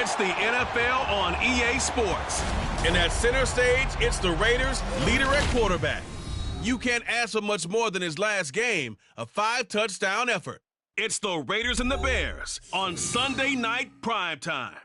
It's the NFL on EA Sports. And at center stage, it's the Raiders' leader at quarterback. You can't ask for much more than his last game, a 5-touchdown effort. It's the Raiders and the Bears on Sunday Night Primetime.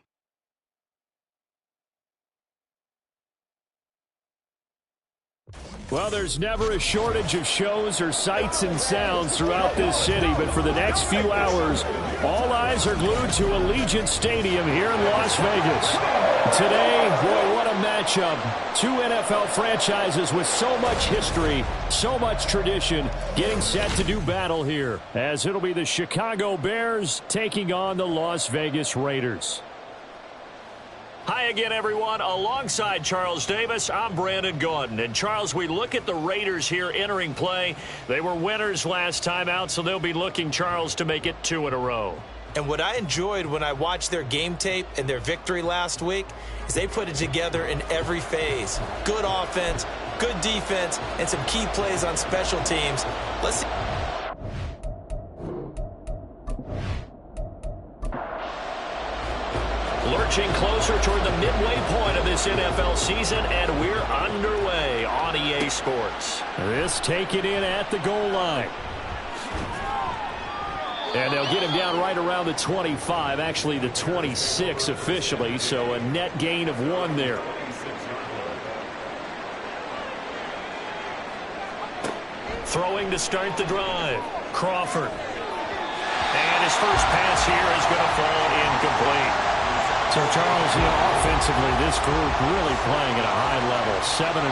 Well, there's never a shortage of shows or sights and sounds throughout this city, but for the next few hours, all eyes are glued to Allegiant Stadium here in Las Vegas. Today, boy, what a matchup. Two NFL franchises with so much history, so much tradition, getting set to do battle here, as it'll be the Chicago Bears taking on the Las Vegas Raiders. Hi again, everyone. Alongside Charles Davis, I'm Brandon Gaudin. And, Charles, we look at the Raiders here entering play. They were winners last time out, so they'll be looking, Charles, to make it 2 in a row. And what I enjoyed when I watched their game tape and their victory last week is they put it together in every phase. Good offense, good defense, and some key plays on special teams. Let's see. Lurching closer toward the midway point of this NFL season, and we're underway on EA Sports. This taken in at the goal line. And they'll get him down right around the 25, actually the 26 officially, so a net gain of 1 there. Throwing to start the drive, Crawford. And his first pass here is going to fall incomplete. So, Charles, offensively, this group really playing at a high level, 7-0.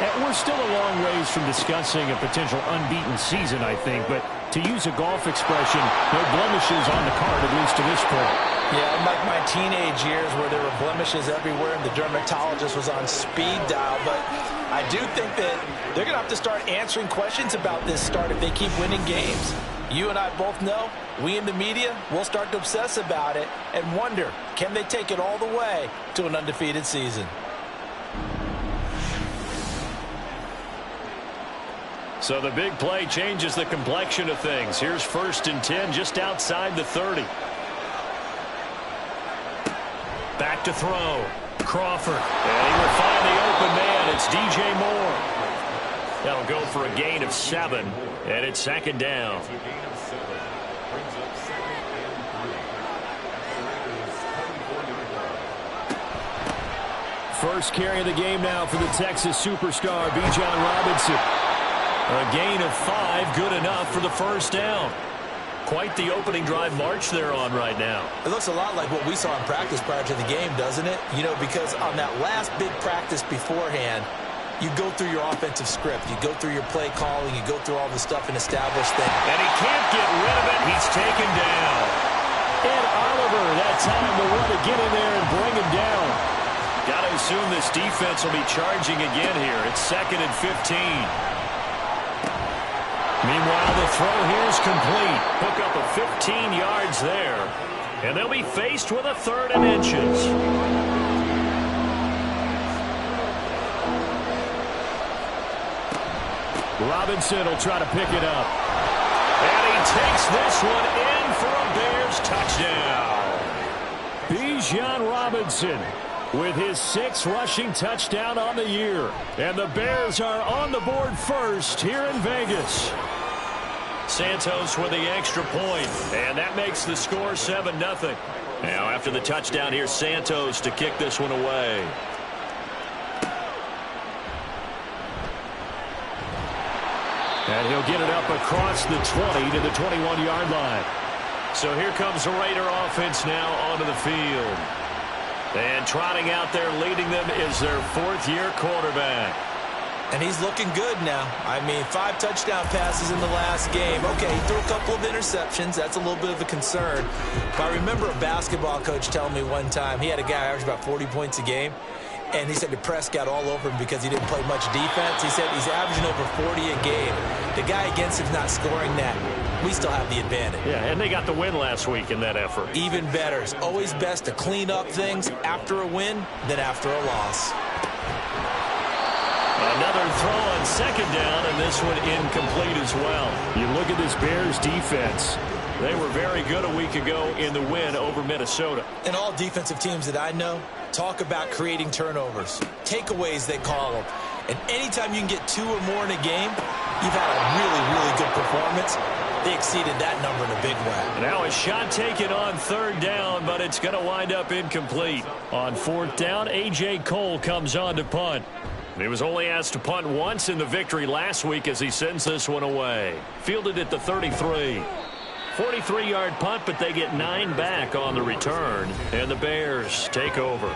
And we're still a long ways from discussing a potential unbeaten season, I think. But to use a golf expression, no blemishes on the card, at least to this point. Yeah, unlike my teenage years where there were blemishes everywhere and the dermatologist was on speed dial. But I do think that they're going to have to start answering questions about this start if they keep winning games. You and I both know, we in the media, will start to obsess about it and wonder, can they take it all the way to an undefeated season? So the big play changes the complexion of things. Here's 1st and 10 just outside the 30. Back to throw. Crawford. And he will find the open man. It's DJ Moore. That'll go for a gain of 7, and it's 2nd down. First carry of the game now for the Texas superstar, Bijan Robinson. A gain of 5, good enough for the first down. Quite the opening drive march they're on right now. It looks a lot like what we saw in practice prior to the game, doesn't it? Because on that last big practice beforehand, you go through your offensive script. You go through your play calling. You go through all the stuff and establish things. And he can't get rid of it. He's taken down. And Oliver, that time to run to get in there and bring him down. Got to assume this defense will be charging again here. It's 2nd and 15. Meanwhile, the throw here is complete. Hook up of 15 yards there. And they'll be faced with a 3rd and inches. Robinson will try to pick it up. And he takes this one in for a Bears touchdown. Bijan Robinson with his 6th rushing touchdown on the year. And the Bears are on the board first here in Vegas. Santos with the extra point, and that makes the score 7-0. Now after the touchdown, here's Santos to kick this one away. And he'll get it up across the 20 to the 21-yard line. So here comes the Raider offense now onto the field. And trotting out there leading them is their 4th-year quarterback. And he's looking good now. 5 touchdown passes in the last game. Okay, he threw a couple of interceptions. That's a little bit of a concern. But I remember a basketball coach telling me one time, he had a guy average about 40 points a game. And he said the press got all over him because he didn't play much defense. He said he's averaging over 40 a game. The guy against him's not scoring that. We still have the advantage. Yeah, and they got the win last week in that effort. Even better. It's always best to clean up things after a win than after a loss. Another throw on 2nd down, and this one incomplete as well. You look at this Bears defense. They were very good a week ago in the win over Minnesota. And all defensive teams that I know talk about creating turnovers. Takeaways, they call them. And anytime you can get 2 or more in a game, you've had a really, really good performance. They exceeded that number in a big way. Now a shot taken on 3rd down, but it's going to wind up incomplete. On 4th down, A.J. Cole comes on to punt. He was only asked to punt once in the victory last week as he sends this one away. Fielded at the 33. 43-yard punt, but they get 9 back on the return, and the Bears take over.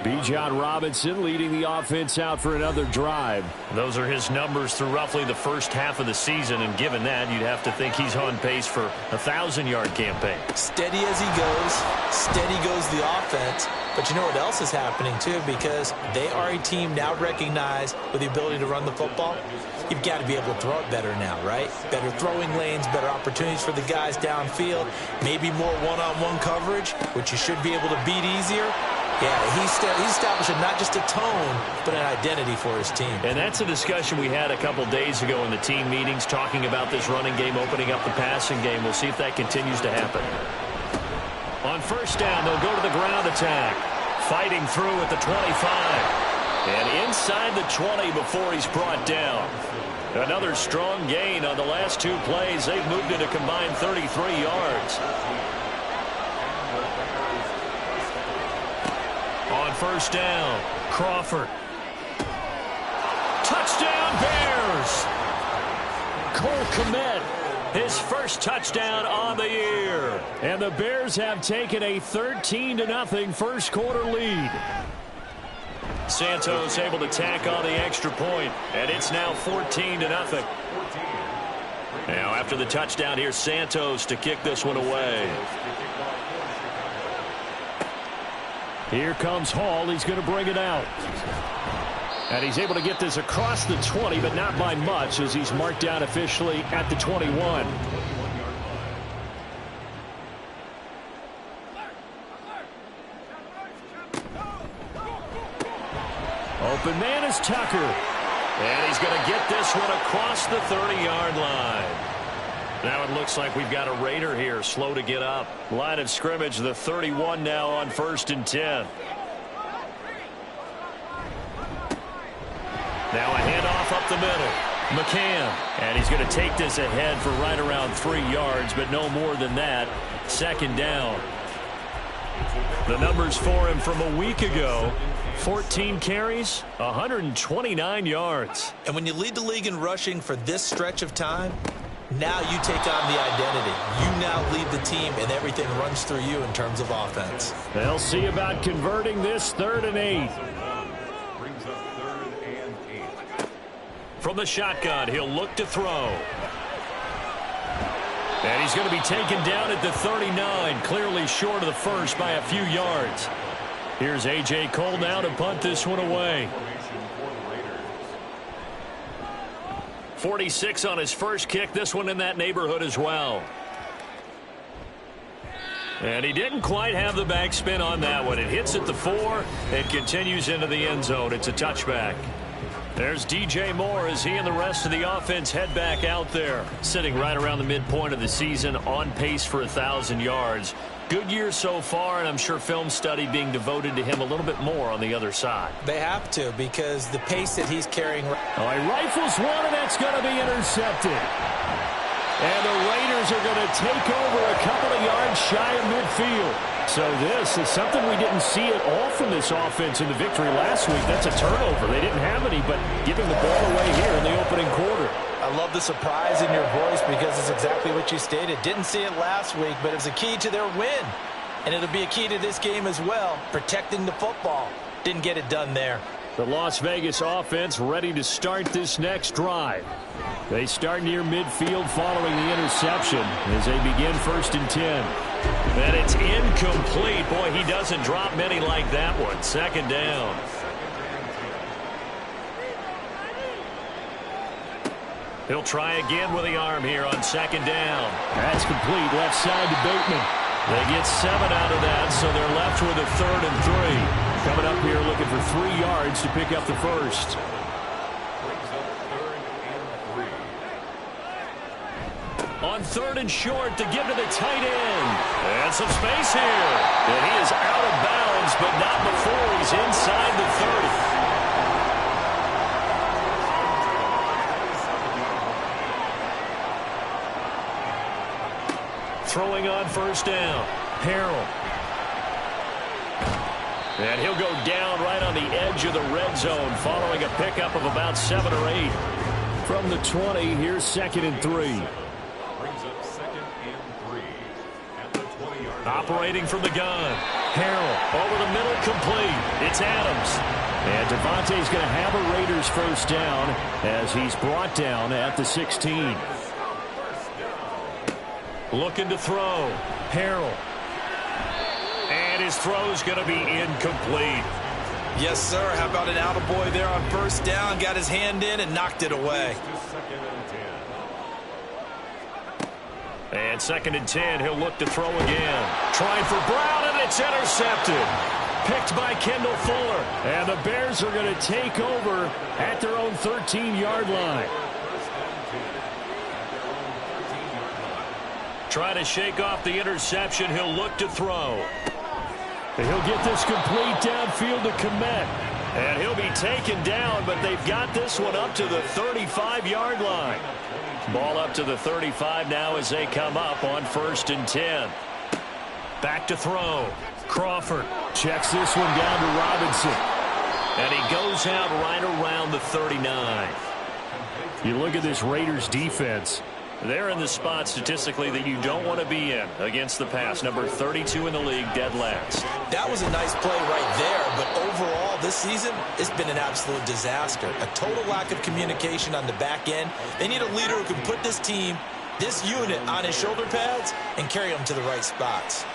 Bijan Robinson leading the offense out for another drive. Those are his numbers through roughly the first half of the season, and given that, you'd have to think he's on pace for a 1,000-yard campaign. Steady as he goes, steady goes the offense. But you know what else is happening, too, because they are a team now recognized with the ability to run the football. You've got to be able to throw it better now, right? Better throwing lanes, better opportunities for the guys downfield, maybe more one-on-one coverage, which you should be able to beat easier. Yeah, he's establishing not just a tone, but an identity for his team. And that's a discussion we had a couple days ago in the team meetings, talking about this running game, opening up the passing game. We'll see if that continues to happen. On 1st down, they'll go to the ground attack. Fighting through at the 25. And inside the 20 before he's brought down. Another strong gain on the last 2 plays. They've moved it a combined 33 yards. On 1st down, Crawford. Touchdown, Bears! Cole Kmet, his first touchdown on the year. And the Bears have taken a 13-0 first quarter lead. Santos able to tack on the extra point, and it's now 14-0. Now after the touchdown, here's Santos to kick this one away. Here comes Hall. He's going to bring it out. And he's able to get this across the 20, but not by much, as he's marked down officially at the 21. Open man is Tucker. And he's going to get this one across the 30-yard line. Now it looks like we've got a Raider here, slow to get up. Line of scrimmage, the 31 now on 1st and 10. Now a handoff up the middle. McCann. And he's going to take this ahead for right around 3 yards, but no more than that. 2nd down. The numbers for him from a week ago. 14 carries, 129 yards. And when you lead the league in rushing for this stretch of time, now you take on the identity. You now lead the team, and everything runs through you in terms of offense. They'll see about converting this 3rd and 8. From the shotgun, he'll look to throw. And he's going to be taken down at the 39, clearly short of the first by a few yards. Here's A.J. Cole now to punt this one away. 46 on his first kick, this one in that neighborhood as well. And he didn't quite have the backspin on that one. It hits at the 4 and continues into the end zone. It's a touchback. There's DJ Moore as he and the rest of the offense head back out there. Sitting right around the midpoint of the season, on pace for 1,000 yards. Good year so far, and I'm sure film study being devoted to him a little bit more on the other side. They have to, because the pace that he's carrying. He rifles one, and that's going to be intercepted. And the Raiders are going to take over a couple of yards shy of midfield. So this is something we didn't see at all from this offense in the victory last week. That's a turnover. They didn't have any, but giving the ball away here in the opening quarter. I love the surprise in your voice, because it's exactly what you stated. Didn't see it last week, but it was a key to their win. And it'll be a key to this game as well, protecting the football. Didn't get it done there. The Las Vegas offense ready to start this next drive. They start near midfield following the interception as they begin 1st and 10. And it's incomplete. Boy, he doesn't drop many like that one. 2nd down. He'll try again with the arm here on 2nd down. That's complete. Left side to Bateman. They get 7 out of that, so they're left with a 3rd and 3. Coming up here looking for 3 yards to pick up the first. On 3rd and short to give to the tight end. And some space here. And he is out of bounds, but not before he's inside the 30. Throwing on 1st down. Harrell. And he'll go down right on the edge of the red zone following a pickup of about 7 or 8. From the 20, here's 2nd and 3. Brings up 2nd and 3 at the 20-yard line. Operating from the gun. Harrell over the middle, complete. It's Adams. And Devontae's going to have a Raiders 1st down as he's brought down at the 16. Looking to throw. Harrell. And his throw's going to be incomplete. Yes, sir. How about an attaboy there on 1st down? Got his hand in and knocked it away. And 2nd and 10, he'll look to throw again. Trying for Brown, and it's intercepted. Picked by Kendall Fuller. And the Bears are going to take over at their own 13-yard line. Trying to shake off the interception. He'll look to throw. He'll get this complete downfield to Kmet. And he'll be taken down, but they've got this one up to the 35-yard line. Ball up to the 35 now as they come up on 1st and 10. Back to throw. Crawford checks this one down to Robinson. And he goes out right around the 39. You look at this Raiders defense. They're in the spot statistically that you don't want to be in against the pass. Number 32 in the league, dead last. That was a nice play right there, but overall this season, it's been an absolute disaster. A total lack of communication on the back end. They need a leader who can put this team, this unit, on his shoulder pads and carry them to the right spots.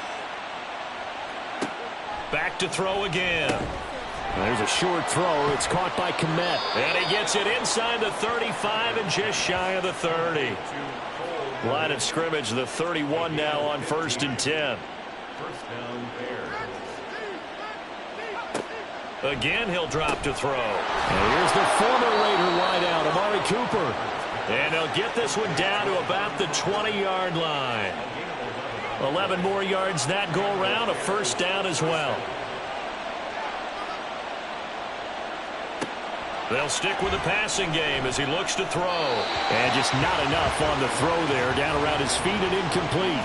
Back to throw again. There's a short throw. It's caught by Kmet. And he gets it inside the 35 and just shy of the 30. Line of scrimmage, the 31 now on 1st and 10. 1st down Bears. Again, he'll drop to throw. And here's the former Raider wideout, Amari Cooper. And they'll get this one down to about the 20-yard line. 11 more yards that go around, a 1st down as well. They'll stick with the passing game as he looks to throw. And just not enough on the throw there. Down around his feet and incomplete.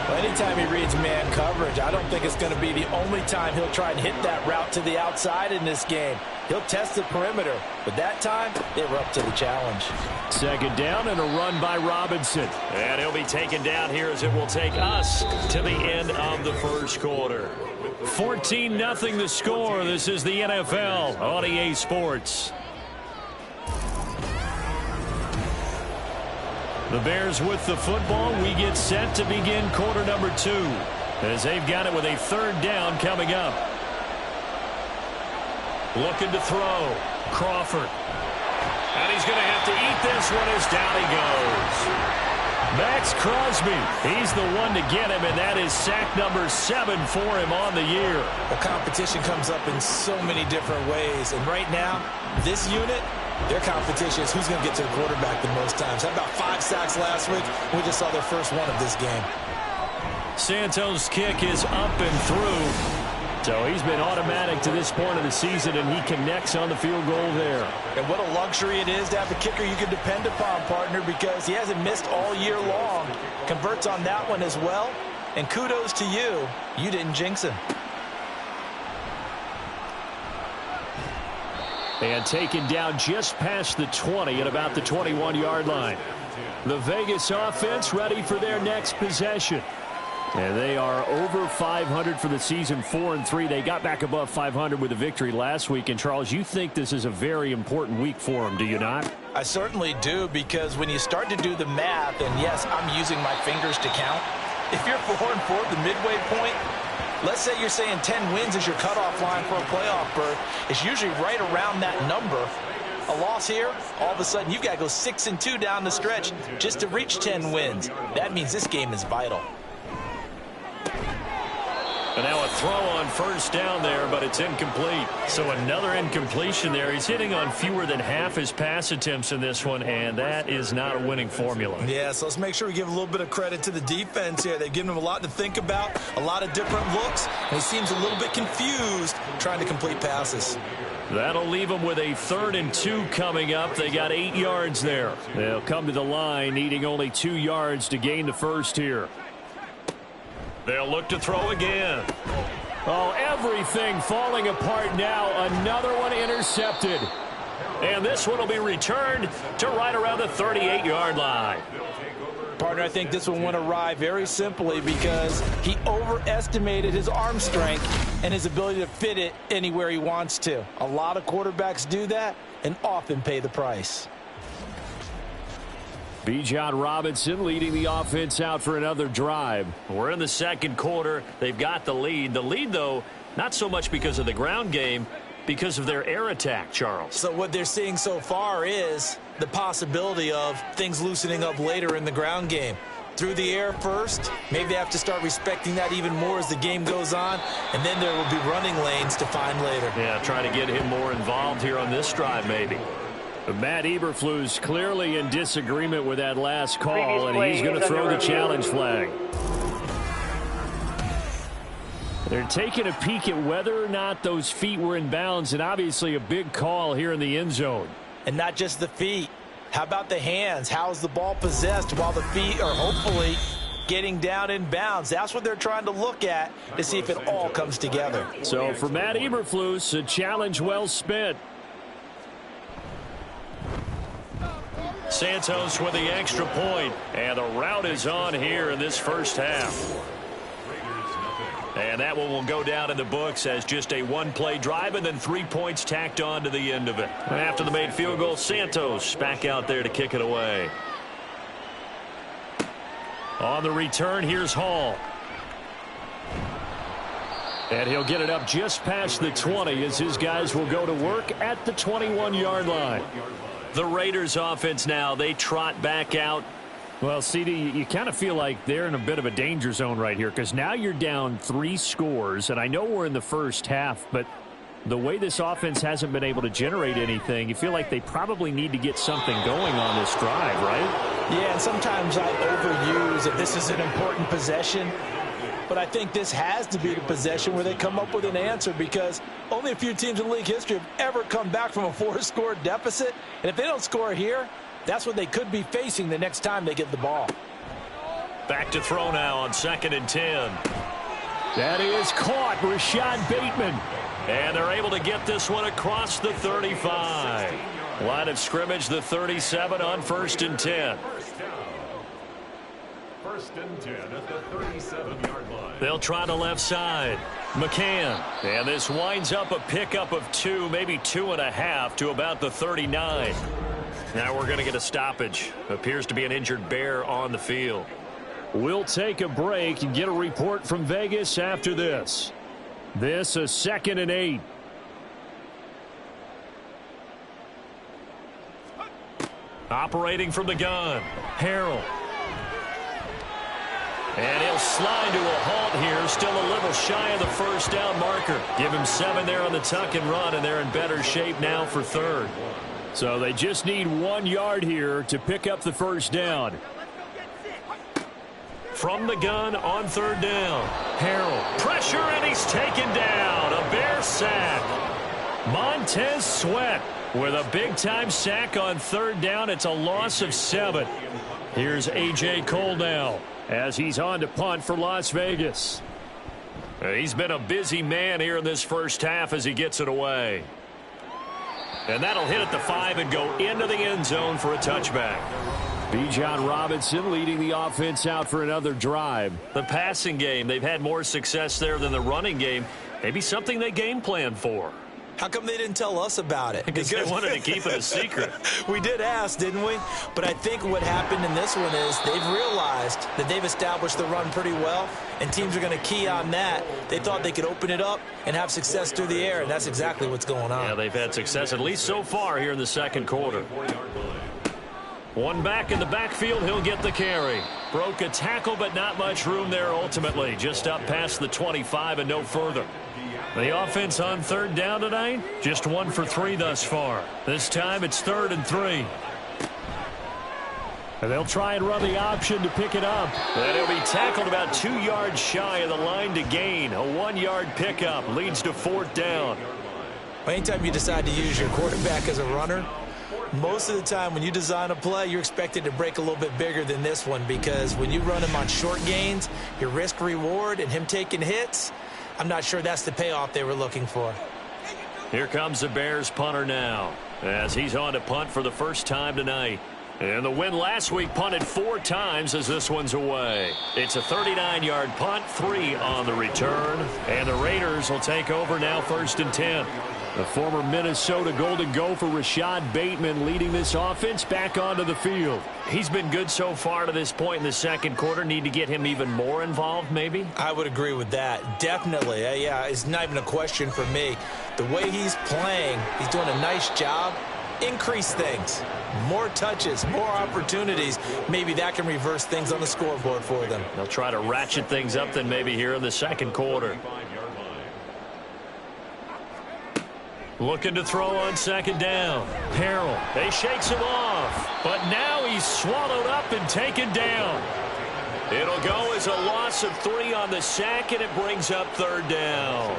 Well, anytime he reads man coverage, I don't think it's going to be the only time he'll try and hit that route to the outside in this game. He'll test the perimeter, but that time they were up to the challenge. 2nd down and a run by Robinson. And he'll be taken down here as it will take us to the end of the 1st quarter. 14-0 the score. This is the NFL on EA Sports. The Bears with the football. We get set to begin quarter number 2 as they've got it with a 3rd down coming up. Looking to throw. Crawford. And he's going to have to eat this one as down he goes. Max Crosby, he's the one to get him, and that is sack number 7 for him on the year. Well, competition comes up in so many different ways, and right now, this unit, their competition is who's going to get to the quarterback the most times. Had about 5 sacks last week. We just saw their first one of this game. Santos' kick is up and through. So he's been automatic to this point of the season, and he connects on the field goal there. And what a luxury it is to have a kicker you can depend upon, partner, because he hasn't missed all year long. Converts on that one as well. And kudos to you. You didn't jinx him. And taken down just past the 20 at about the 21-yard line. The Vegas offense ready for their next possession. And they are over 500 for the season, 4-3. They got back above 500 with a victory last week. And, Charles, you think this is a very important week for them, do you not? I certainly do, because when you start to do the math, and yes, I'm using my fingers to count. If you're 4-4 at the midway point, let's say you're saying 10 wins is your cutoff line for a playoff berth. It's usually right around that number. A loss here, all of a sudden you've got to go 6-2 down the stretch just to reach 10 wins. That means this game is vital. And now a throw on first down there, but it's incomplete. So another incompletion there. He's hitting on fewer than half his pass attempts in this one, and that is not a winning formula. Yeah, so let's make sure we give a little bit of credit to the defense here. They've given him a lot to think about, a lot of different looks, and he seems a little bit confused trying to complete passes. That'll leave them with a 3rd and 2 coming up. They got 8 yards there. They'll come to the line needing only 2 yards to gain the first here. They'll look to throw again. Oh, everything falling apart now. Another one intercepted. And this one will be returned to right around the 38-yard line. Partner, I think this one went awry very simply because he overestimated his arm strength and his ability to fit it anywhere he wants to. A lot of quarterbacks do that and often pay the price. Bijan Robinson leading the offense out for another drive. We're in the second quarter. They've got the lead. The lead, though, not so much because of the ground game, because of their air attack, Charles. So what they're seeing so far is the possibility of things loosening up later in the ground game. Through the air first, maybe they have to start respecting that even more as the game goes on, and then there will be running lanes to find later. Yeah, trying to get him more involved here on this drive, maybe. Matt Eberflus clearly in disagreement with that last call, and he's going to throw the challenge flag. They're taking a peek at whether or not those feet were in bounds, and obviously a big call here in the end zone. And not just the feet. How about the hands? How is the ball possessed while the feet are hopefully getting down in bounds? That's what they're trying to look at to see if it all comes together. So for Matt Eberflus, a challenge well spent. Santos with the extra point, and the route is on here in this first half. And that one will go down in the books as just a one-play drive and then 3 points tacked on to the end of it. And after the made field goal, Santos back out there to kick it away. On the return, here's Hall. And he'll get it up just past the 20 as his guys will go to work at the 21-yard line. The Raiders offense now, they trot back out. Well, CD, you kind of feel like they're in a bit of a danger zone right here because now you're down 3 scores, and I know we're in the first half, but the way this offense hasn't been able to generate anything, you feel like they probably need to get something going on this drive, right? Yeah, and sometimes I overuse if this is an important possession. But I think this has to be the possession where they come up with an answer because only a few teams in league history have ever come back from a 4-score deficit. And if they don't score here, that's what they could be facing the next time they get the ball. Back to throw now on 2nd and 10. That is caught, Rashad Bateman. And they're able to get this one across the 35. Line of scrimmage, the 37 on 1st and 10. 1st and 10 at the 37-yard line. They'll try the left side. McCann. And this winds up a pickup of 2, maybe 2.5 to about the 39. Now we're going to get a stoppage. Appears to be an injured Bear on the field. We'll take a break and get a report from Vegas after this. This a 2nd and 8. Operating from the gun. Harrell. And he'll slide to a halt here. Still a little shy of the first down marker. Give him 7 there on the tuck and run, and they're in better shape now for 3rd. So they just need 1 yard here to pick up the first down. From the gun on 3rd down. Harrell. Pressure, and he's taken down. A Bear sack. Montez Sweat with a big-time sack on 3rd down. It's a loss of 7. Here's A.J. Cole now as he's on to punt for Las Vegas. He's been a busy man here in this first half as he gets it away. And that'll hit at the 5 and go into the end zone for a touchback. Bijan Robinson leading the offense out for another drive. The passing game, they've had more success there than the running game. Maybe something they game plan for. How come they didn't tell us about it? Because they wanted to keep it a secret. We did ask, didn't we? But I think what happened in this one is they've realized that they've established the run pretty well, and teams are going to key on that. They thought they could open it up and have success through the air, and that's exactly what's going on. Yeah, they've had success, at least so far, here in the second quarter. One back in the backfield, he'll get the carry. Broke a tackle, but not much room there ultimately. Just up past the 25 and no further. The offense on third down tonight, just 1 for 3 thus far. This time it's 3rd and 3. And they'll try and run the option to pick it up. And he'll be tackled about 2 yards shy of the line to gain. A 1-yard pickup leads to 4th down. Anytime you decide to use your quarterback as a runner, most of the time when you design a play, you're expected to break a little bit bigger than this one, because when you run him on short gains, your risk-reward and him taking hits, I'm not sure that's the payoff they were looking for. Here comes the Bears punter now, as he's on to punt for the first time tonight. And the win last week, punted 4 times as this one's away. It's a 39-yard punt, 3 on the return. And the Raiders will take over now, 1st and 10. The former Minnesota Golden Gopher Rashad Bateman leading this offense back onto the field. He's been good so far to this point in the second quarter. Need to get him even more involved, maybe? I would agree with that. Definitely. Yeah, it's not even a question for me. The way he's playing, he's doing a nice job. Increase things. More touches, more opportunities. Maybe that can reverse things on the scoreboard for them. They'll try to ratchet things up then maybe here in the second quarter. Looking to throw on 2nd down. Harrell. They shakes him off. But now he's swallowed up and taken down. It'll go as a loss of 3 on the sack, and it brings up 3rd down.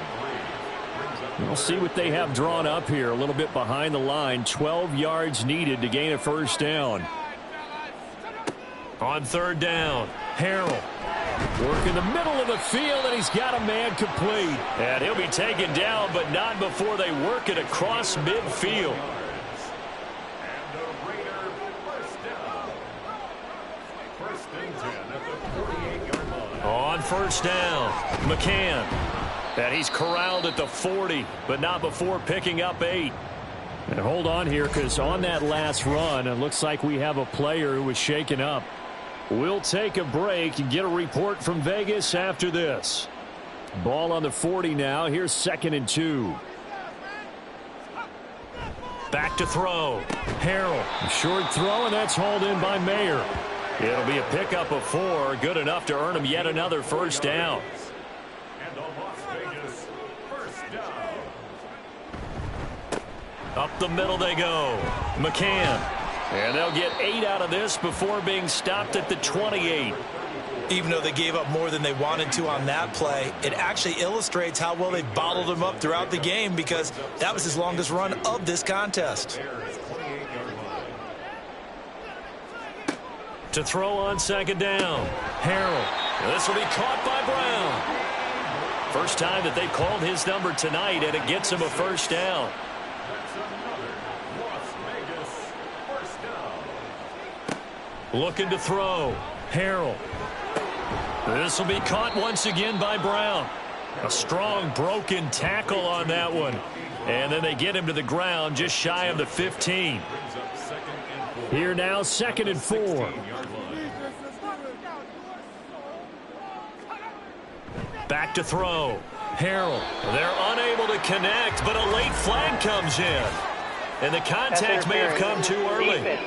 We'll see what they have drawn up here. A little bit behind the line. 12 yards needed to gain a 1st down. On 3rd down, Harrell. Work in the middle of the field, and he's got a man complete. And he'll be taken down, but not before they work it across midfield. And the Raider first down. 1st and 10 at the 48-yard line. On 1st down, McCann. And he's corralled at the 40, but not before picking up 8. And hold on here, because on that last run, it looks like we have a player who was shaken up. We'll take a break and get a report from Vegas after this. Ball on the 40 now. Here's 2nd and 2. Back to throw. Harrell. A short throw, and that's hauled in by Mayer. It'll be a pickup of 4. Good enough to earn him yet another 1st down. And the Las Vegas first down. Up the middle they go. McCann. And they'll get 8 out of this before being stopped at the 28. Even though they gave up more than they wanted to on that play, it actually illustrates how well they bottled him up throughout the game, because that was his longest run of this contest. To throw on 2nd down, Harrell. This will be caught by Brown. First time that they called his number tonight, and it gets him a 1st down. Looking to throw. Harrell. This will be caught once again by Brown. A strong broken tackle on that one. And then they get him to the ground just shy of the 15. Here now, 2nd and 4. Back to throw. Harrell. They're unable to connect, but a late flag comes in. And the contact may have come too early.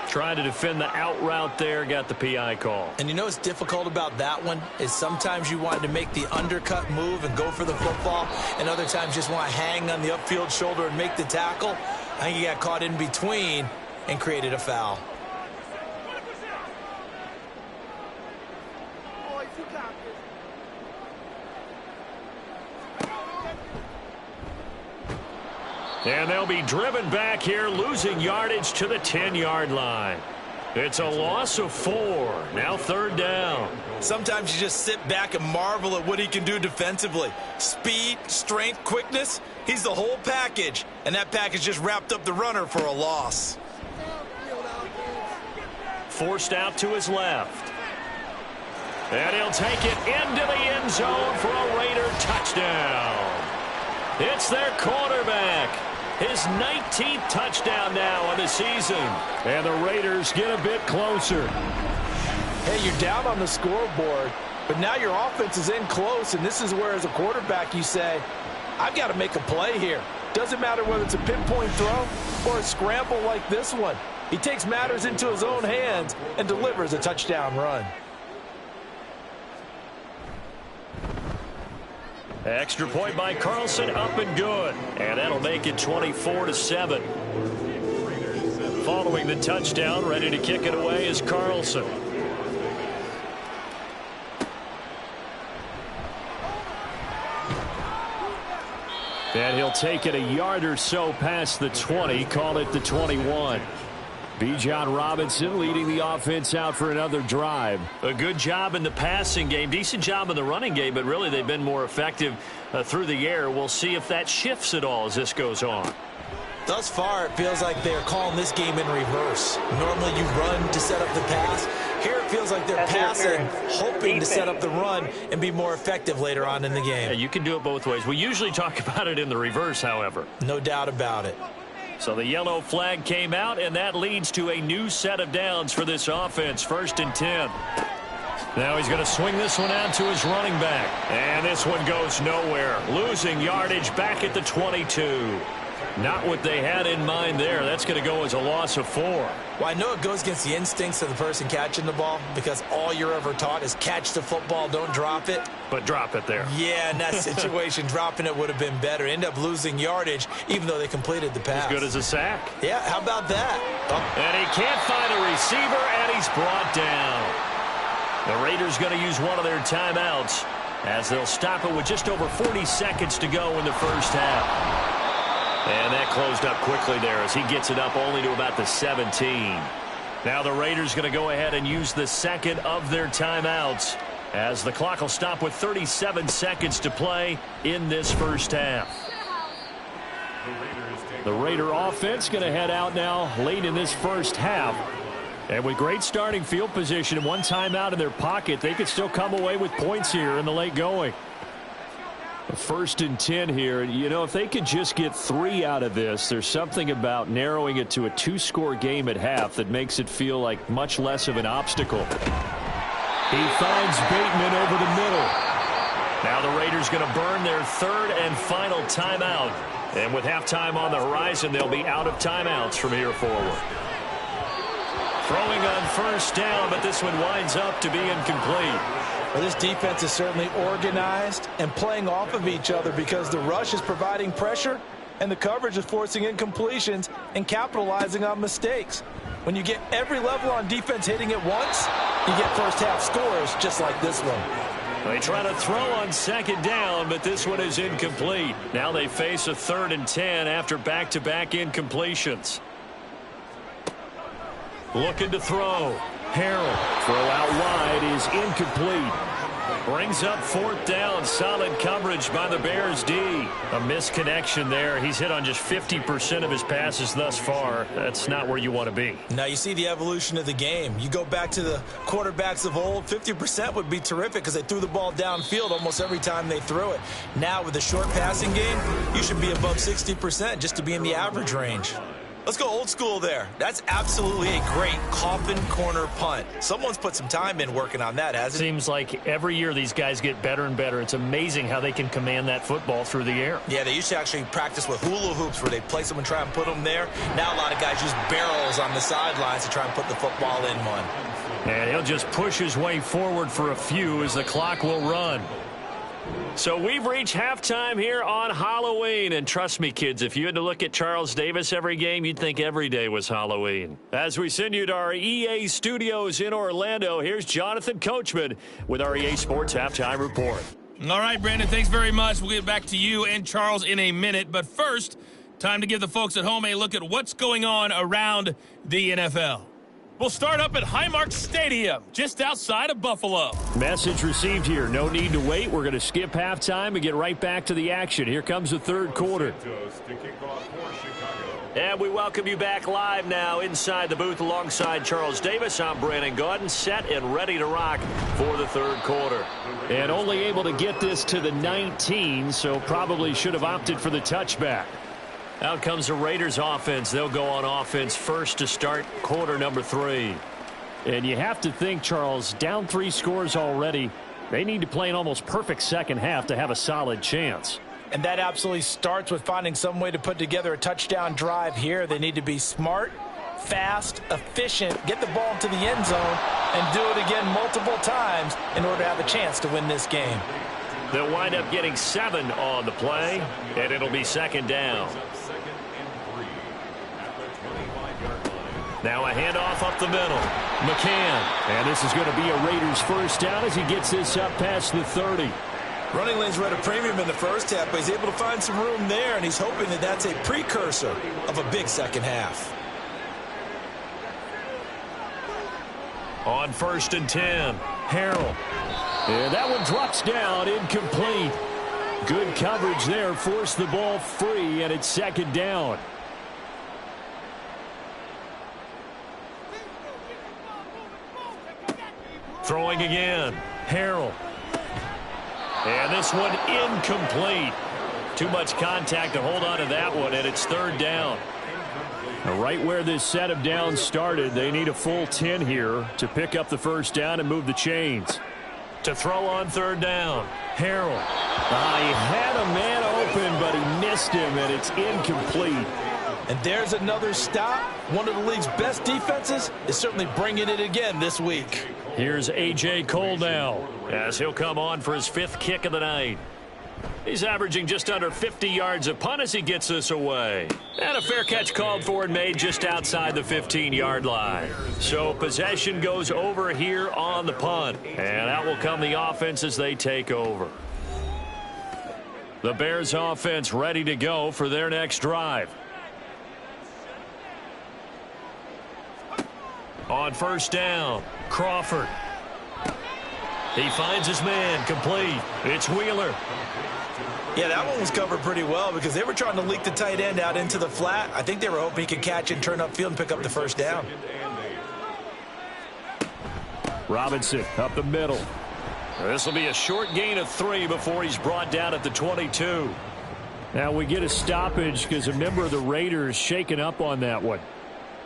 Trying to defend the out route there, got the PI call. And you know what's difficult about that one is sometimes you want to make the undercut move and go for the football, and other times just want to hang on the upfield shoulder and make the tackle. I think he got caught in between and created a foul. And they'll be driven back here, losing yardage to the 10-yard line. It's a loss of 4. Now 3rd down. Sometimes you just sit back and marvel at what he can do defensively. Speed, strength, quickness, he's the whole package. And that package just wrapped up the runner for a loss. Forced out to his left. And he'll take it into the end zone for a Raider touchdown. It's their quarterback. His 19th touchdown now on the season. And the Raiders get a bit closer. Hey, you're down on the scoreboard, but now your offense is in close, and this is where, as a quarterback, you say, I've got to make a play here. Doesn't matter whether it's a pinpoint throw or a scramble like this one. He takes matters into his own hands and delivers a touchdown run. Extra point by Carlson, up and good. And that'll make it 24-7. Following the touchdown, ready to kick it away is Carlson. And he'll take it a yard or so past the 20, call it the 21. Bijan Robinson leading the offense out for another drive. A good job in the passing game, decent job in the running game, but really they've been more effective through the air. We'll see if that shifts at all as this goes on. Thus far, it feels like they're calling this game in reverse. Normally you run to set up the pass. Here it feels like they're passing, hoping to set up the run and be more effective later on in the game. Yeah, you can do it both ways. We usually talk about it in the reverse, however. No doubt about it. So the yellow flag came out, and that leads to a new set of downs for this offense. 1st and 10. Now he's going to swing this one out to his running back. And this one goes nowhere. Losing yardage back at the 22. Not what they had in mind there. That's going to go as a loss of 4. Well, I know it goes against the instincts of the person catching the ball because all you're ever taught is catch the football, don't drop it. But drop it there. Yeah, in that situation, dropping it would have been better. End up losing yardage, even though they completed the pass. As good as a sack. Yeah, how about that? Oh. And he can't find a receiver, and he's brought down. The Raiders going to use one of their timeouts as they'll stop it with just over 40 seconds to go in the first half. And that closed up quickly there as he gets it up only to about the 17. Now the Raiders going to go ahead and use the second of their timeouts as the clock will stop with 37 seconds to play in this first half. The Raider offense going to head out now late in this first half. And with great starting field position and one timeout in their pocket, they could still come away with points here in the late going. 1st and 10 here. You know, if they could just get 3 out of this, there's something about narrowing it to a 2-score game at half that makes it feel like much less of an obstacle. He finds Bateman over the middle. Now the Raiders going to burn their 3rd and final timeout. And with halftime on the horizon, they'll be out of timeouts from here forward. Throwing on 1st down, but this one winds up to be incomplete. Well, this defense is certainly organized and playing off of each other because the rush is providing pressure and the coverage is forcing incompletions and capitalizing on mistakes. When you get every level on defense hitting it once, you get first half scores just like this one. They try to throw on 2nd down, but this one is incomplete. Now they face a 3rd and 10 after back-to-back incompletions. Looking to throw. Harrell. Throw out wide is incomplete. Brings up 4th down. Solid coverage by the Bears D. A misconnection there. He's hit on just 50% of his passes thus far. That's not where you want to be. Now you see the evolution of the game. You go back to the quarterbacks of old, 50% would be terrific because they threw the ball downfield almost every time they threw it. Now with the short passing game, you should be above 60% just to be in the average range. Let's go old school there. That's absolutely a great coffin corner punt. Someone's put some time in working on that, hasn't it? Seems like every year these guys get better and better. It's amazing how they can command that football through the air. Yeah, they used to actually practice with hula hoops where they'd place them and try and put them there. Now a lot of guys use barrels on the sidelines to try and put the football in one. And he'll just push his way forward for a few as the clock will run. So we've reached halftime here on Halloween. And trust me, kids, if you had to look at Charles Davis every game, you'd think every day was Halloween. As we send you to our EA studios in Orlando, here's Jonathan Coachman with our EA Sports Halftime Report. All right, Brandon, thanks very much. We'll get back to you and Charles in a minute. But first, time to give the folks at home a look at what's going on around the NFL. We'll start up at Highmark Stadium, just outside of Buffalo. Message received here. No need to wait. We're going to skip halftime and get right back to the action. Here comes the 3rd quarter. And we welcome you back live now inside the booth alongside Charles Davis. I'm Brandon Gaudin, set and ready to rock for the 3rd quarter. And only able to get this to the 19, so probably should have opted for the touchback. Out comes the Raiders offense. They'll go on offense first to start quarter number 3. And you have to think, Charles, down 3 scores already. They need to play an almost perfect second half to have a solid chance. And that absolutely starts with finding some way to put together a touchdown drive here. They need to be smart, fast, efficient, get the ball into the end zone, and do it again multiple times in order to have a chance to win this game. They'll wind up getting 7 on the play, and it'll be second down. Now a handoff up the middle. McCann. And this is going to be a Raiders first down as he gets this up past the 30. Running lanes were at a premium in the first half, but he's able to find some room there, and he's hoping that that's a precursor of a big second half. On 1st and 10, Harrell. And that one drops down, incomplete. Good coverage there, forced the ball free, and it's second down. throwing again, Harrell. And this one incomplete. Too much contact to hold on to that one, and it's third down. Now, right where this set of downs started, they need a full 10 here to pick up the first down and move the chains. To throw on third down, Harrell. He had a man open, but he missed him, and it's incomplete. And there's another stop. One of the league's best defenses is certainly bringing it again this week. Here's A.J. Cole now, as he'll come on for his 5th kick of the night. He's averaging just under 50 yards a punt as he gets this away. And a fair catch called for and made just outside the 15-yard line. So possession goes over here on the punt. And out will come the offense as they take over. The Bears offense ready to go for their next drive. On first down, Crawford. He finds his man, complete. It's Wheeler. Yeah, that one was covered pretty well because they were trying to leak the tight end out into the flat. I think they were hoping he could catch it, turn upfield, and pick up the first down. Robinson up the middle. This will be a short gain of 3 before he's brought down at the 22. Now we get a stoppage because a member of the Raiders shaken up on that one.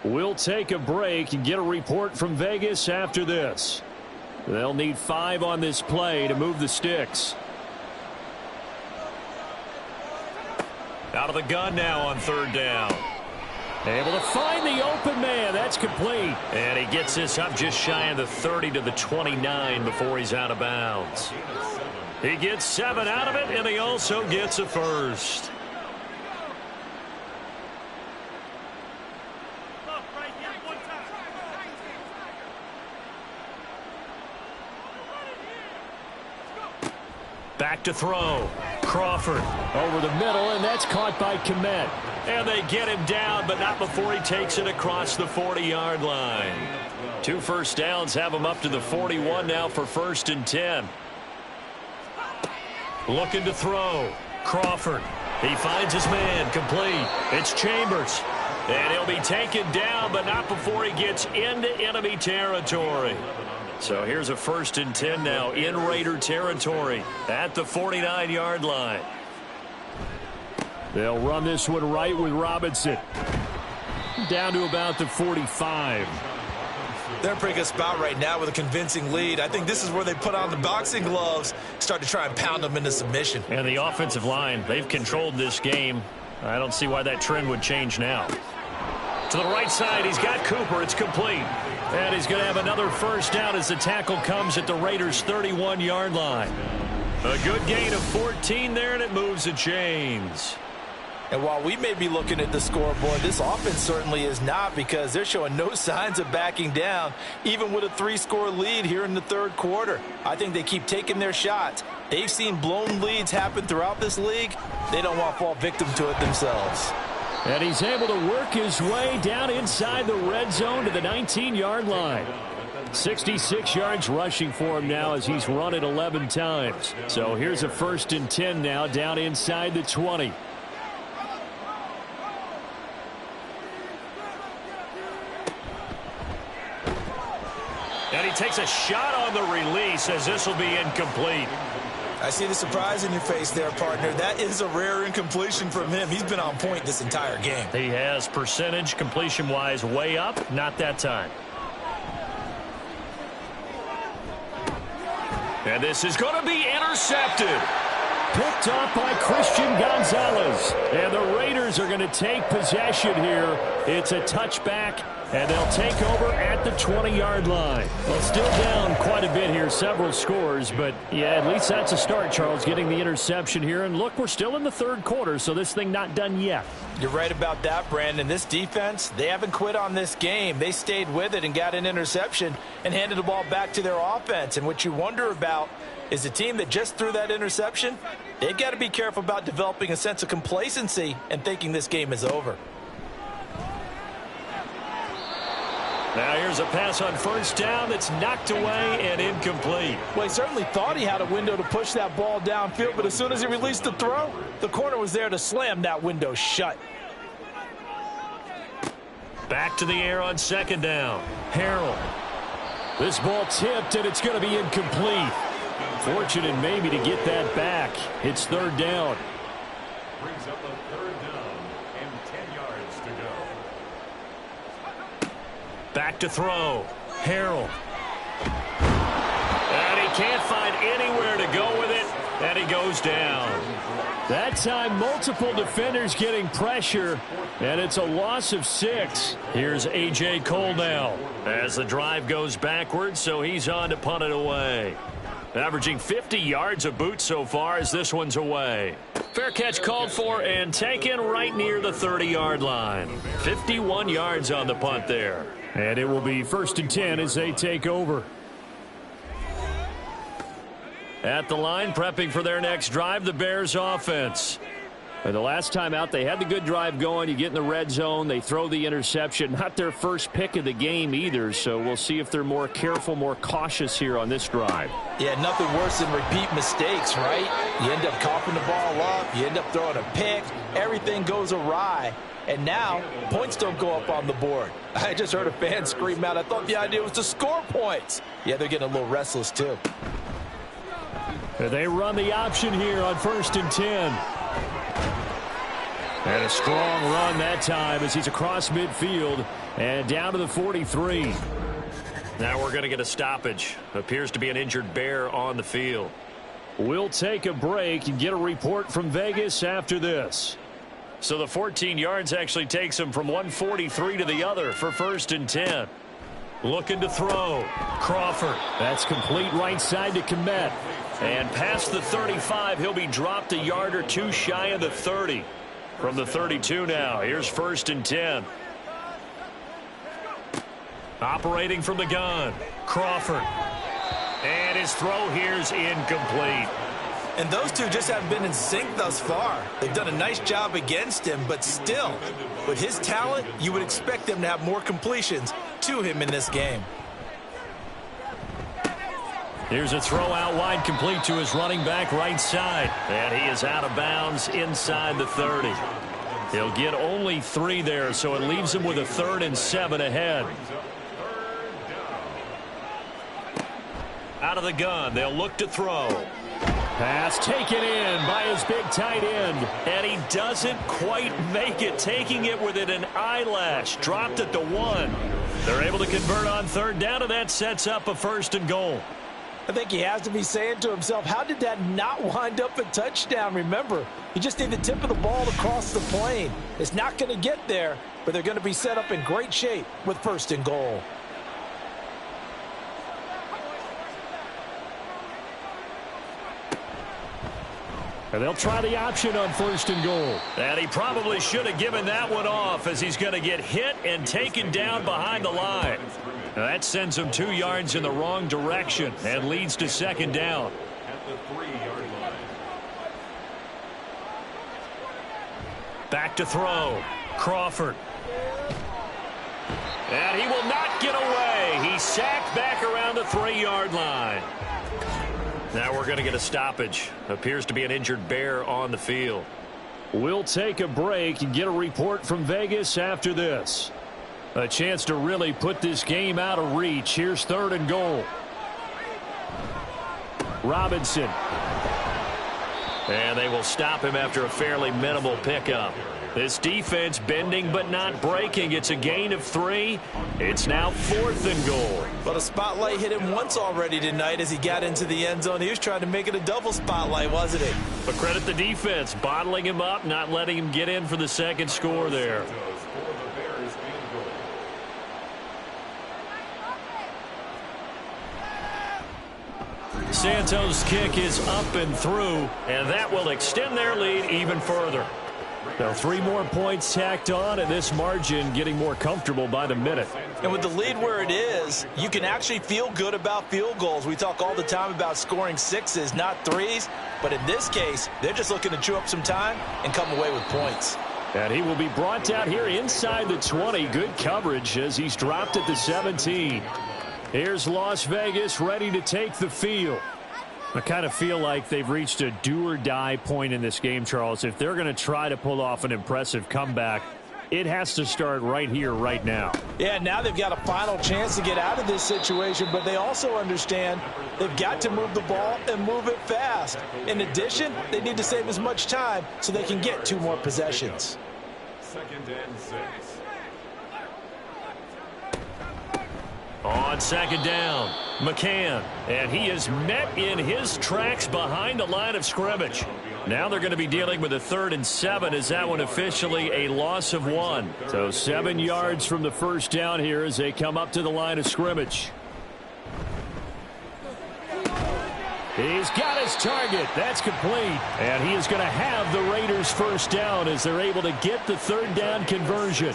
We'll take a break and get a report from Vegas after this. They'll need 5 on this play to move the sticks. Out of the gun now on third down. Able to find the open man. That's complete. And he gets this up just shy of the 30 to the 29 before he's out of bounds. He gets 7 out of it, and he also gets a first. Back to throw. Crawford over the middle, and that's caught by Kmet. And they get him down, but not before he takes it across the 40-yard line. 2 first downs have him up to the 41 now for 1st and 10. Looking to throw. Crawford. He finds his man, complete. It's Chambers. And he'll be taken down, but not before he gets into enemy territory. So here's a 1st and 10 now in Raider territory at the 49-yard line. They'll run this one right with Robinson. Down to about the 45. They're in a pretty good spot right now with a convincing lead. I think this is where they put on the boxing gloves, start to try and pound them into submission. And the offensive line, they've controlled this game. I don't see why that trend would change now. To the right side, he's got Cooper. It's complete. And he's going to have another first down as the tackle comes at the Raiders' 31-yard line. A good gain of 14 there, and it moves the chains. And while we may be looking at the scoreboard, this offense certainly is not, because they're showing no signs of backing down, even with a 3-score lead here in the third quarter. I think they keep taking their shots. They've seen blown leads happen throughout this league. They don't want to fall victim to it themselves. And he's able to work his way down inside the red zone to the 19-yard line. 66 yards rushing for him now as he's run it 11 times. So here's a 1st and 10 now down inside the 20. And he takes a shot on the release as this will be incomplete. I see the surprise in your face there, partner. That is a rare incompletion from him. He's been on point this entire game. He has percentage completion-wise way up. Not that time. And this is going to be intercepted. Picked off by Christian Gonzalez. And the Raiders are going to take possession here. It's a touchback, and they'll take over at the 20-yard line. Well, still down quite a bit here, several scores. But, yeah, at least that's a start, Charles, getting the interception here. And, look, we're still in the third quarter, so this thing not done yet. You're right about that, Brandon. This defense, they haven't quit on this game. They stayed with it and got an interception and handed the ball back to their offense. And what you wonder about is the team that just threw that interception, they've got to be careful about developing a sense of complacency and thinking this game is over. Now here's a pass on first down that's knocked away and incomplete. Well, he certainly thought he had a window to push that ball downfield, but as soon as he released the throw, the corner was there to slam that window shut. Back to the air on second down. Harrell. This ball tipped, and it's going to be incomplete. Fortunate maybe to get that back. It's third down. Brings up a third down and 10 yards to go. Back to throw. Harrell. And he can't find anywhere to go with it, and he goes down. That time, multiple defenders getting pressure, and it's a loss of 6. Here's A.J. Cole now as the drive goes backwards, so he's on to punt it away. Averaging 50 yards a boot so far as this one's away. Fair catch called for and taken right near the 30-yard line. 51 yards on the punt there. And it will be 1st and 10 as they take over. At the line, prepping for their next drive, the Bears offense. And the last time out, they had the good drive going. You get in the red zone, they throw the interception. Not their first pick of the game either, so we'll see if they're more careful, more cautious here on this drive. Yeah, nothing worse than repeat mistakes, right? You end up coughing the ball up, you end up throwing a pick, everything goes awry. And now, points don't go up on the board. I just heard a fan scream out, I thought the idea was to score points. Yeah, they're getting a little restless too. They run the option here on 1st and 10. And a strong run that time as he's across midfield and down to the 43. Now we're going to get a stoppage. Appears to be an injured Bear on the field. We'll take a break and get a report from Vegas after this. So the 14 yards actually takes him from 143 to the other for 1st and 10. Looking to throw. Crawford. That's complete right side to Kmet. And past the 35, he'll be dropped a yard or two shy of the 30. From the 32 now, here's 1st and 10. Operating from the gun, Crawford. And his throw here's incomplete. And those two just haven't been in sync thus far. They've done a nice job against him, but still, with his talent, you would expect them to have more completions to him in this game. Here's a throw out wide, complete to his running back right side. And he is out of bounds inside the 30. He'll get only 3 there, so it leaves him with a 3rd and 7 ahead. Out of the gun, they'll look to throw. Pass taken in by his big tight end. And he doesn't quite make it, taking it within an eyelash. Dropped at the 1. They're able to convert on 3rd down, and that sets up a 1st and goal. I think he has to be saying to himself, how did that not wind up a touchdown? Remember, you just need the tip of the ball to cross the plane. It's not going to get there, but they're going to be set up in great shape with 1st and goal. And they'll try the option on 1st and goal. And he probably should have given that one off as he's going to get hit and taken down behind the line. Now that sends him 2 yards in the wrong direction and leads to 2nd down. At the 3-yard line. Back to throw. Crawford. And he will not get away. He's sacked back around the 3-yard line. Now we're going to get a stoppage. Appears to be an injured Bear on the field. We'll take a break and get a report from Vegas after this. A chance to really put this game out of reach. Here's 3rd and goal. Robinson. And they will stop him after a fairly minimal pickup. This defense bending but not breaking. It's a gain of 3. It's now 4th and goal. But a spotlight hit him once already tonight as he got into the end zone. He was trying to make it a double spotlight, wasn't he? But credit the defense, bottling him up, not letting him get in for the second score there. Santos' kick is up and through, and that will extend their lead even further. So 3 more points tacked on, and this margin getting more comfortable by the minute. And with the lead where it is, you can actually feel good about field goals. We talk all the time about scoring 6s, not 3s. But in this case, they're just looking to chew up some time and come away with points. And he will be brought down here inside the 20. Good coverage as he's dropped at the 17. Here's Las Vegas ready to take the field. I kind of feel like they've reached a do-or-die point in this game, Charles. If they're going to try to pull off an impressive comeback, it has to start right here, right now. Yeah, now they've got a final chance to get out of this situation, but they also understand they've got to move the ball and move it fast. In addition, they need to save as much time so they can get 2 more possessions. 2nd and 6. On 2nd down, McCann, and he is met in his tracks behind the line of scrimmage. Now they're going to be dealing with a 3rd and 7 as that one officially a loss of 1. So 7 yards from the first down here as they come up to the line of scrimmage. He's got his target. That's complete. And he is going to have the Raiders first down as they're able to get the 3rd down conversion.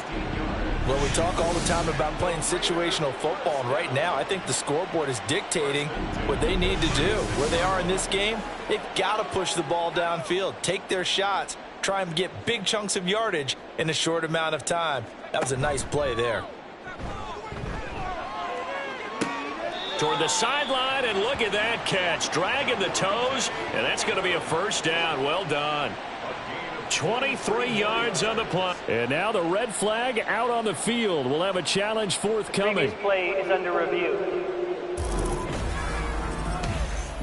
Well, we talk all the time about playing situational football, and right now I think the scoreboard is dictating what they need to do. Where they are in this game, they've got to push the ball downfield, take their shots, try and get big chunks of yardage in a short amount of time. That was a nice play there. Toward the sideline, and look at that catch. Dragging the toes, and that's going to be a first down. Well done. 23 yards on the play. And now the red flag out on the field. We'll have a challenge forthcoming. Previous play is under review.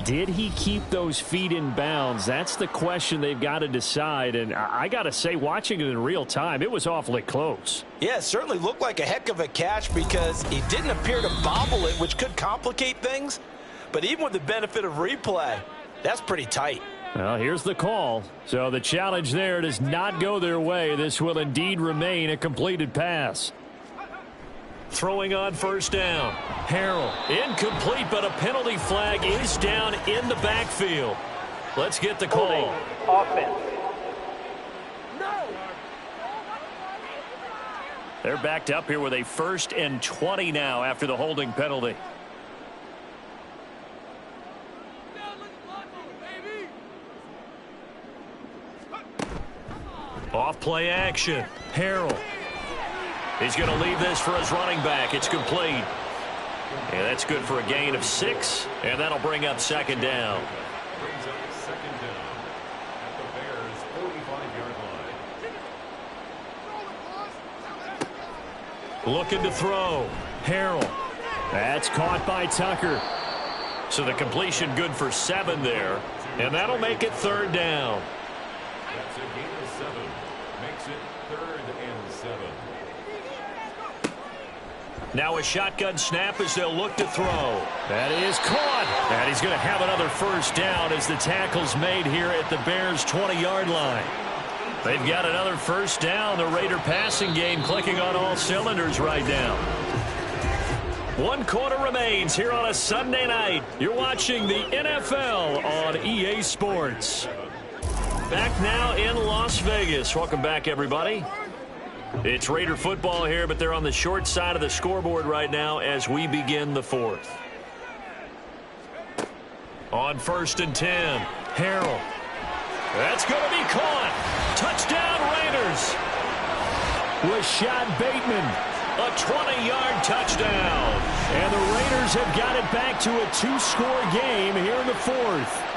Did he keep those feet in bounds? That's the question they've got to decide. And I got to say, watching it in real time, it was awfully close. Yeah, it certainly looked like a heck of a catch because he didn't appear to bobble it, which could complicate things. But even with the benefit of replay, that's pretty tight. Well, here's the call. So the challenge there does not go their way. This will indeed remain a completed pass. Throwing on first down. Harrell, incomplete, but a penalty flag is down in the backfield. Let's get the call. Offense. They're backed up here with a 1st and 20 now after the holding penalty. Off play action. Harrell. He's going to leave this for his running back. It's complete. And that's good for a gain of 6. And that'll bring up 2nd down. Brings up 2nd down at the Bears' 45-yard line. Looking to throw. Harrell. That's caught by Tucker. So the completion good for 7 there. And that'll make it 3rd down. That's a gain of 7. Makes it 3rd and 7. Now a shotgun snap as they'll look to throw. That is caught. And he's going to have another first down as the tackle's made here at the Bears' 20-yard line. They've got another first down. The Raider passing game clicking on all cylinders right now. 1 quarter remains here on a Sunday night. You're watching the NFL on EA Sports. Back now in Las Vegas. Welcome back, everybody. It's Raider football here, but they're on the short side of the scoreboard right now as we begin the 4th. On 1st and 10, Harrell. That's going to be caught. Touchdown, Raiders. Rashad Bateman. A 20-yard touchdown. And the Raiders have got it back to a 2-score game here in the 4th.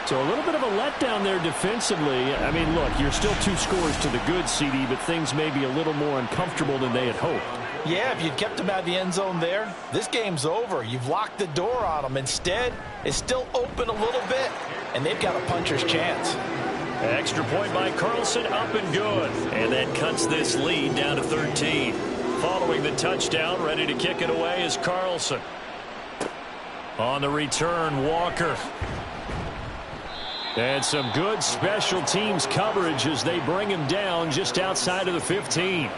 So a little bit of a letdown there defensively. I mean, look, you're still 2 scores to the good, CD, but things may be a little more uncomfortable than they had hoped. Yeah, if you'd kept them out of the end zone there, this game's over. You've locked the door on them. Instead, it's still open a little bit. and they've got a puncher's chance. Extra point by Carlson, up and good. And that cuts this lead down to 13. Following the touchdown, ready to kick it away is Carlson. On the return, Walker. And some good special teams coverage as they bring him down just outside of the 15.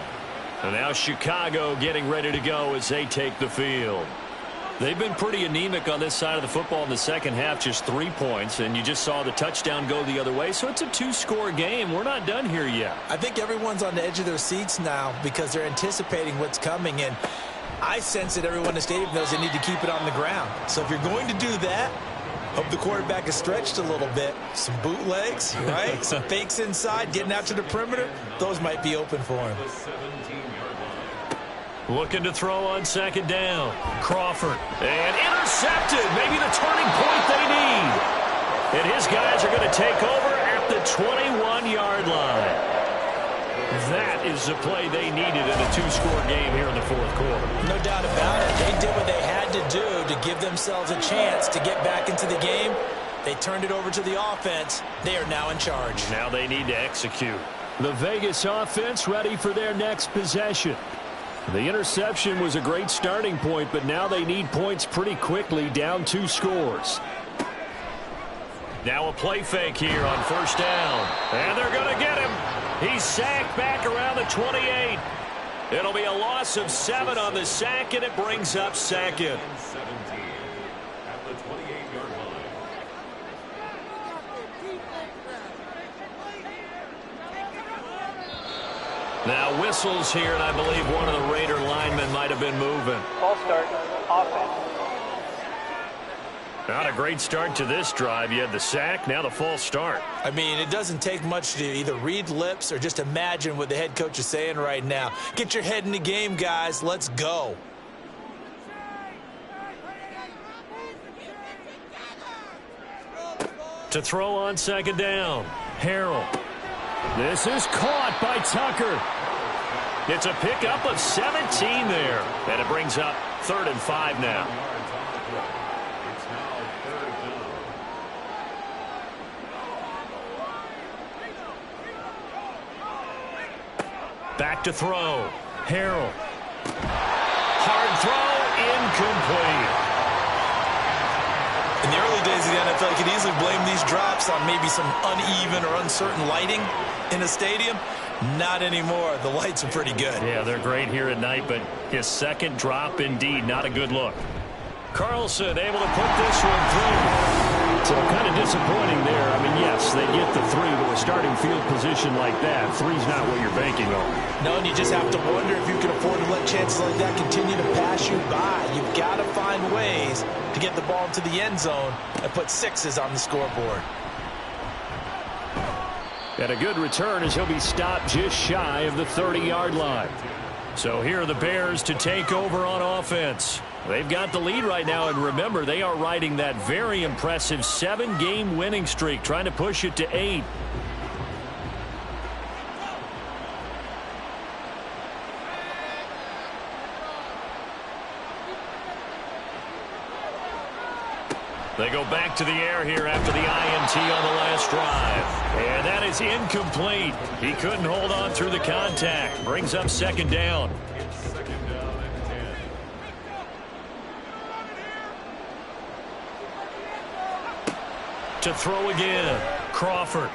And now Chicago getting ready to go as they take the field. They've been pretty anemic on this side of the football in the second half, just 3 points, and you just saw the touchdown go the other way, so it's a 2-score game. We're not done here yet. I think everyone's on the edge of their seats now because they're anticipating what's coming, and I sense that everyone in the stadium knows they need to keep it on the ground. So if you're going to do that, hope the quarterback is stretched a little bit. Some bootlegs, right? Some fakes inside, getting out to the perimeter. Those might be open for him. Looking to throw on second down. Crawford. And intercepted. Maybe the turning point they need. And his guys are going to take over at the 21-yard line. That is the play they needed in a 2-score game here in the fourth quarter. No doubt about it. They did what they had to do to give themselves a chance to get back into the game. They turned it over to the offense. They are now in charge. Now they need to execute. The Vegas offense ready for their next possession. The interception was a great starting point, but now they need points pretty quickly, down 2 scores. Now a play fake here on first down. And they're going to get him. He's sacked back around the 28. It'll be a loss of 7 on the sack, and it brings up second. Now whistles here, and I believe one of the Raider linemen might have been moving. False start, offense. Not a great start to this drive. You had the sack, now the false start. I mean, it doesn't take much to either read lips or just imagine what the head coach is saying right now. Get your head in the game, guys. Let's go. To throw on second down, Harrell. This is caught by Tucker. It's a pickup of 17 there. And it brings up 3rd and 5 now. Back to throw. Harrell. Hard throw, incomplete. In the early days of the NFL, you could easily blame these drops on maybe some uneven or uncertain lighting in a stadium. Not anymore. The lights are pretty good. Yeah, they're great here at night, but his second drop, indeed, not a good look. Carlson able to put this one through. So kind of disappointing there. I mean, yes, they get the 3, but with starting field position like that, 3's not what you're banking on. No, and you just have to wonder if you can afford to let chances like that continue to pass you by. You've got to find ways to get the ball into the end zone and put 6s on the scoreboard. And a good return as he'll be stopped just shy of the 30-yard line. So here are the Bears to take over on offense. They've got the lead right now, and remember, they are riding that very impressive 7-game winning streak, trying to push it to 8. They go back to the air here after the INT on the last drive. And that is incomplete. He couldn't hold on through the contact. Brings up second down. To throw again, Crawford.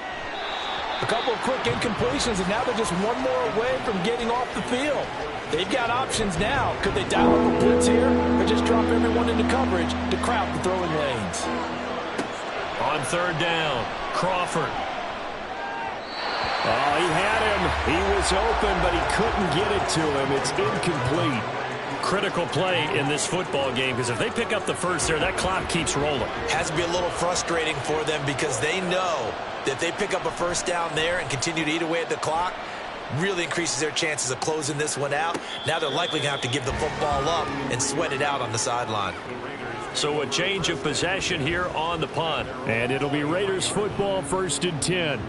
A couple of quick incompletions, and now they're just one more away from getting off the field. They've got options now. Could they dial up a blitz here or just drop everyone into coverage to crowd the throwing lanes? On third down, Crawford. Oh, he had him. He was open, but he couldn't get it to him. It's incomplete. Critical play in this football game, because if they pick up the first there, that clock keeps rolling. Has to be a little frustrating for them because they know that if they pick up a first down there and continue to eat away at the clock, really increases their chances of closing this one out. Now they're likely going to have to give the football up and sweat it out on the sideline. So a change of possession here on the punt. And it'll be Raiders football, 1st and 10.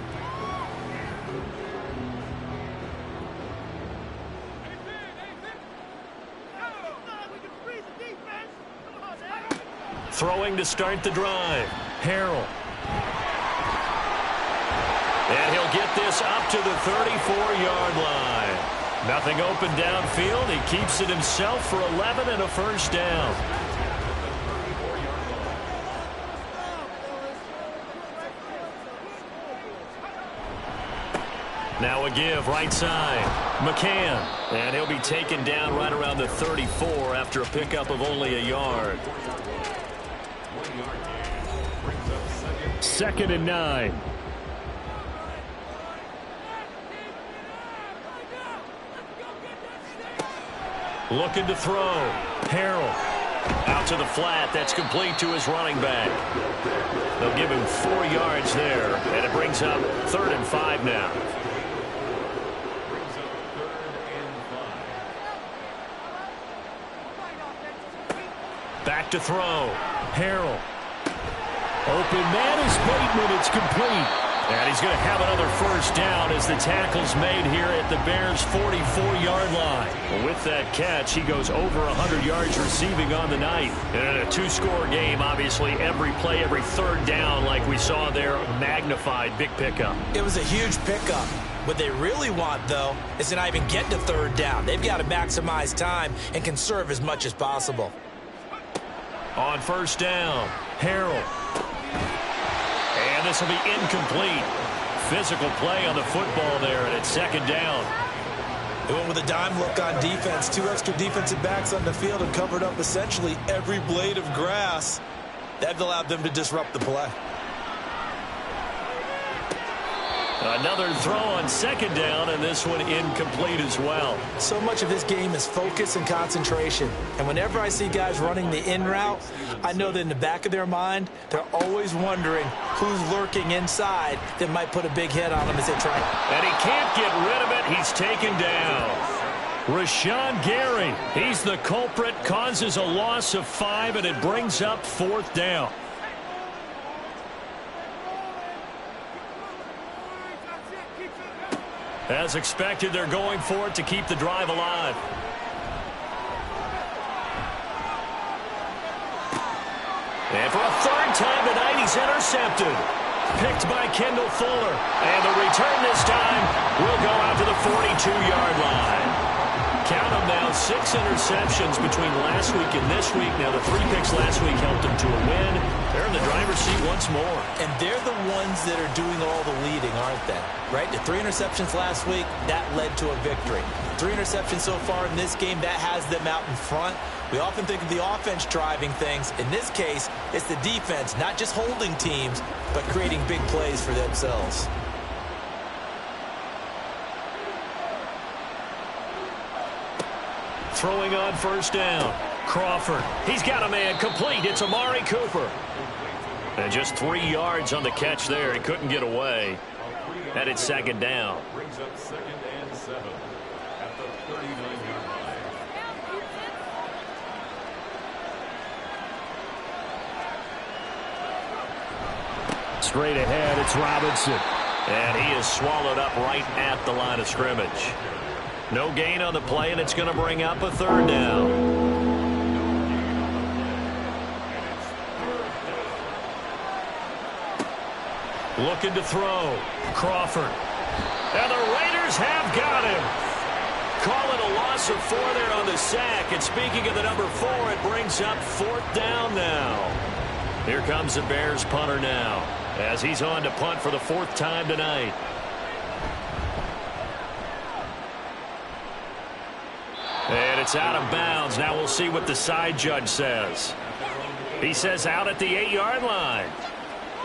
Throwing to start the drive. Harrell. And he'll get this up to the 34-yard line. Nothing open downfield. He keeps it himself for 11 and a first down. Now a give right side. McCann. And he'll be taken down right around the 34 after a pickup of only a yard. 2nd and 9. Looking to throw. Harrell. Out to the flat. That's complete to his running back. They'll give him 4 yards there. And it brings up 3rd and 5 now. Back to throw. Harrell. Open man is Bateman. It's complete. And he's going to have another first down as the tackle's made here at the Bears' 44-yard line. Well, with that catch, he goes over 100 yards receiving on the night. And in a 2-score game, obviously, every play, every third down, like we saw there, magnified, big pickup. It was a huge pickup. What they really want, though, is to not even get to 3rd down. They've got to maximize time and conserve as much as possible. On first down, Harrell. And this will be incomplete. Physical play on the football there, and it's 2nd down. They went with a dime look on defense. 2 extra defensive backs on the field and covered up essentially every blade of grass. That allowed them to disrupt the play. Another throw on 2nd down, and this one incomplete as well. So much of this game is focus and concentration. And whenever I see guys running the in route, I know that in the back of their mind, they're always wondering who's lurking inside that might put a big hit on them as they try. And he can't get rid of it. He's taken down. Rashawn Gary, he's the culprit, causes a loss of 5, and it brings up 4th down. As expected, they're going for it to keep the drive alive. And for a 3rd time tonight, he's intercepted. Picked by Kendall Fuller. And the return this time will go out to the 42-yard line. Count them now, 6 interceptions between last week and this week. Now, the 3 picks last week helped them to a win. They're in the driver's seat once more. And they're the ones that are doing all the leading, aren't they? Right? The 3 interceptions last week, that led to a victory. 3 interceptions so far in this game, that has them out in front. We often think of the offense driving things. In this case, it's the defense, not just holding teams, but creating big plays for themselves. Throwing on first down. Crawford. He's got a man complete. It's Amari Cooper. And just 3 yards on the catch there. He couldn't get away. And it's 2nd down. Brings up 2nd and 7 at the 39-yard line. Straight ahead, it's Robinson. And he is swallowed up right at the line of scrimmage. No gain on the play, and it's going to bring up a 3rd down. Looking to throw. Crawford. And the Raiders have got him. Call it a loss of 4 there on the sack. And speaking of the number 4, it brings up 4th down now. Here comes the Bears punter now, as he's on to punt for the 4th time tonight. And it's out of bounds. Now we'll see what the side judge says. He says out at the 8-yard line.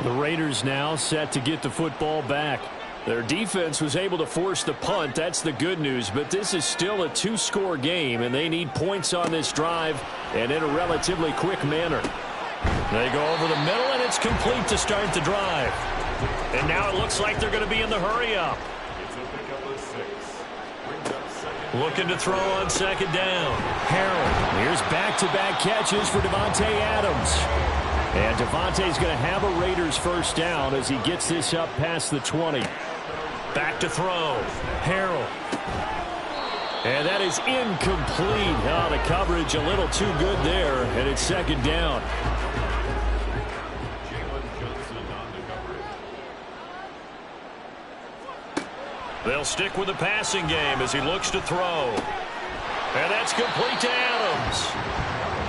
The Raiders now set to get the football back. Their defense was able to force the punt. That's the good news. But this is still a 2-score game, and they need points on this drive and in a relatively quick manner. They go over the middle, and it's complete to start the drive. And now it looks like they're going to be in the hurry-up. It's a pickup of 6. Brings up 2nd. Looking to throw on 2nd down. Harrell. Here's back-to-back catches for Davante Adams. And Davante's going to have a Raiders first down as he gets this up past the 20. Back to throw. Harrell. And that is incomplete. Oh, the coverage a little too good there, and it's 2nd down. They'll stick with the passing game as he looks to throw. And that's complete to Adams.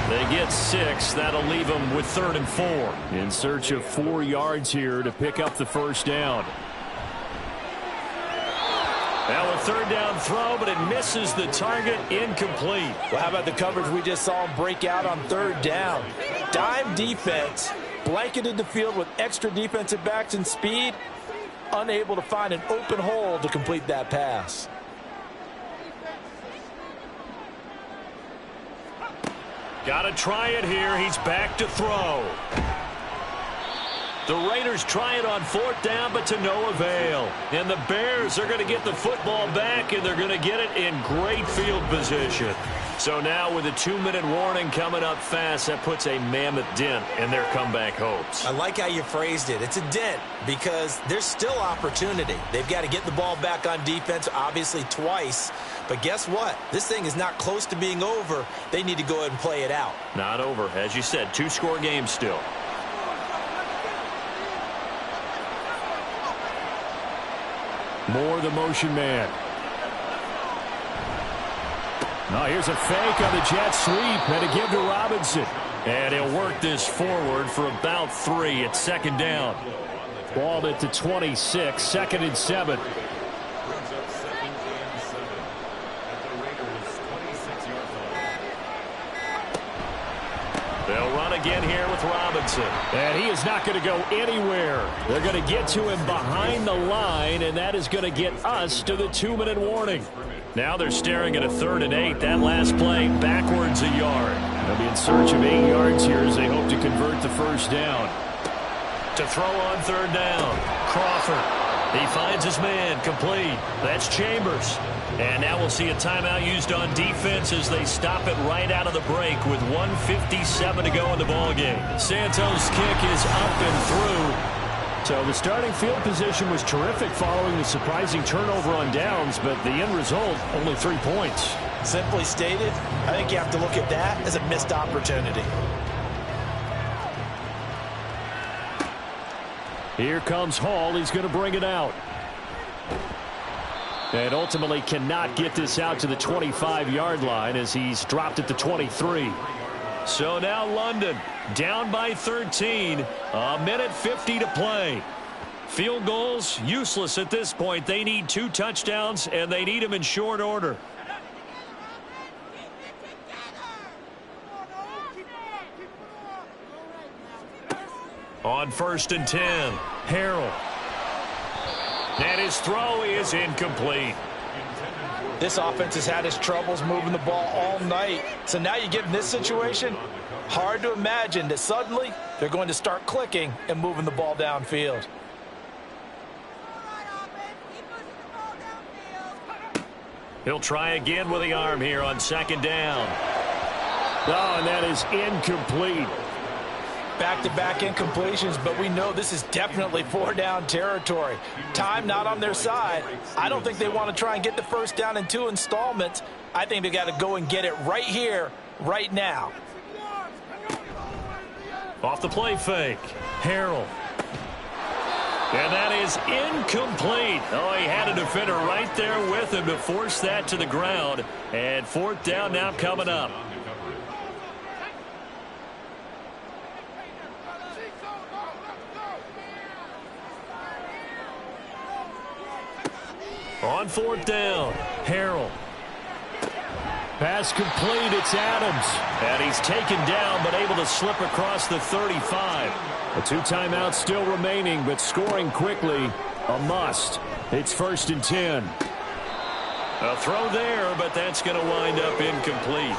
They get 6. That'll leave them with 3rd and 4. In search of 4 yards here to pick up the first down. Now a 3rd down throw, but it misses the target. Incomplete. Well, how about the coverage we just saw him break out on 3rd down? Dime defense, blanketed the field with extra defensive backs and speed, unable to find an open hole to complete that pass. Got to try it here. He's back to throw. The Raiders try it on 4th down, but to no avail. And the Bears are going to get the football back, and they're going to get it in great field position. So now with a 2-minute warning coming up fast, that puts a mammoth dent in their comeback hopes. I like how you phrased it. It's a dent because there's still opportunity. They've got to get the ball back on defense, obviously twice. But guess what? This thing is not close to being over. They need to go ahead and play it out. Not over. As you said, 2-score game still. Moore, the motion man. Now here's a fake on the jet sweep and a give to Robinson. And he'll work this forward for about 3 at 2nd down. Balled it to 26, 2nd and 7. They'll run again here with Robinson. And he is not going to go anywhere. They're going to get to him behind the line, and that is going to get us to the 2-minute warning. Now they're staring at a 3rd and 8. That last play backwards a yard. They'll be in search of 8 yards here as they hope to convert the first down. To throw on 3rd down. Crawford. He finds his man, complete. That's Chambers. And now we'll see a timeout used on defense as they stop it right out of the break with 1:57 to go in the ballgame. Santos' kick is up and through. So the starting field position was terrific following the surprising turnover on downs, but the end result, only 3 points. Simply stated, I think you have to look at that as a missed opportunity. Here comes Hall. He's going to bring it out. And ultimately cannot get this out to the 25-yard line as he's dropped at the 23. So now London down by 13. 1:50 to play. Field goals useless at this point. They need 2 touchdowns, and they need them in short order. On 1st and 10, Harrell. And his throw is incomplete. This offense has had its troubles moving the ball all night. So now you get in this situation, hard to imagine that suddenly they're going to start clicking and moving the ball downfield. He'll try again with the arm here on 2nd down. Oh, and that is incomplete. Back-to-back incompletions, but we know this is definitely 4-down territory. Time not on their side. I don't think they want to try and get the first down in 2 installments. I think they got to go and get it right here, right now. Off the play fake, Harrell. And that is incomplete. Oh, he had a defender right there with him to force that to the ground. And 4th down now coming up. On 4th down, Harrell. Pass complete, it's Adams. And he's taken down, but able to slip across the 35. The 2 timeouts still remaining, but scoring quickly, a must. It's 1st and 10. A throw there, but that's going to wind up incomplete.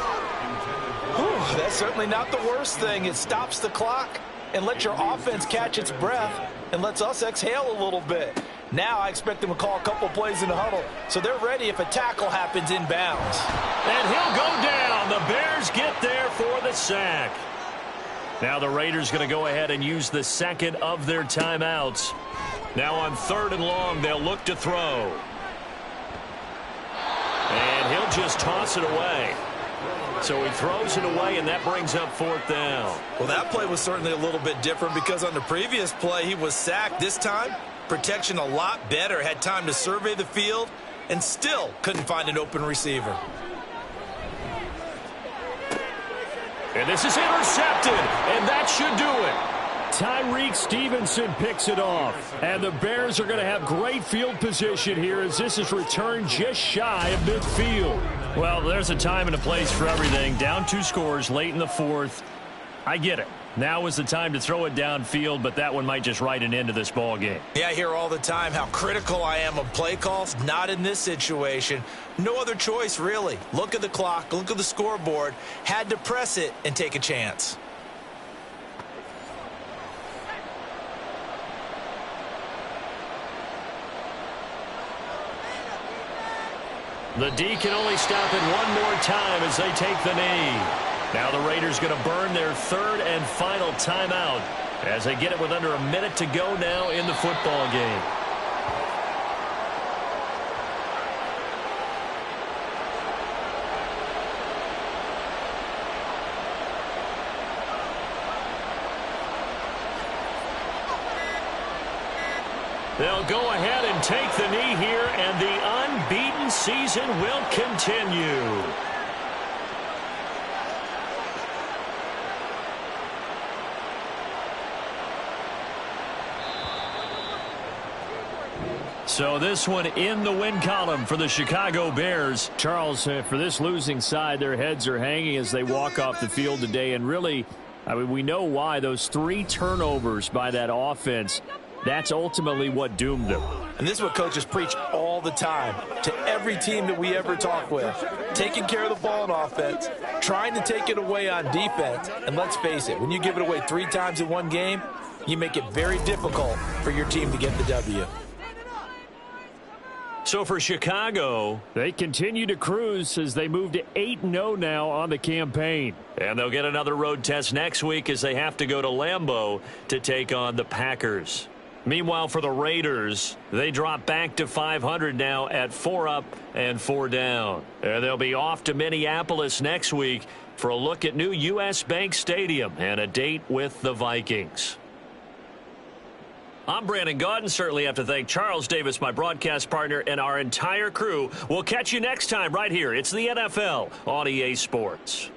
Whew, that's certainly not the worst thing. It stops the clock and lets your offense catch its breath and lets us exhale a little bit. Now I expect them to call a couple plays in the huddle, so they're ready if a tackle happens inbounds. And he'll go down. The Bears get there for the sack. Now the Raiders going to go ahead and use the 2nd of their timeouts. Now on 3rd and long, they'll look to throw. And he'll just toss it away. So he throws it away, and that brings up 4th down. Well, that play was certainly a little bit different because on the previous play, he was sacked. This time, Protection a lot better. Had time to survey the field and still couldn't find an open receiver. And this is intercepted, and that should do it. Tyreek Stevenson picks it off. And the Bears are going to have great field position here as this is returned just shy of midfield. Well, there's a time and a place for everything. Down 2 scores late in the 4th. I get it. Now is the time to throw it downfield, but that one might just write an end to this ball game. Yeah, I hear all the time how critical I am of play calls. Not in this situation. No other choice, really. Look at the clock. Look at the scoreboard. Had to press it and take a chance. The D can only stop it one more time as they take the knee. Now the Raiders going to burn their 3rd and final timeout as they get it with under a minute to go now in the football game. They'll go ahead and take the knee here, and the unbeaten season will continue. So this one in the win column for the Chicago Bears. Charles, for this losing side, their heads are hanging as they walk off the field today. And really, I mean, we know why. Those 3 turnovers by that offense, that's ultimately what doomed them. And this is what coaches preach all the time to every team that we ever talk with. Taking care of the ball on offense, trying to take it away on defense. And let's face it, when you give it away 3 times in one game, you make it very difficult for your team to get the W. So for Chicago, they continue to cruise as they move to 8-0 now on the campaign. And they'll get another road test next week as they have to go to Lambeau to take on the Packers. Meanwhile, for the Raiders, they drop back to 500 now at 4 up and 4 down. And they'll be off to Minneapolis next week for a look at new U.S. Bank Stadium and a date with the Vikings. I'm Brandon Gaudin. Certainly have to thank Charles Davis, my broadcast partner, and our entire crew. We'll catch you next time right here. It's the NFL on EA Sports.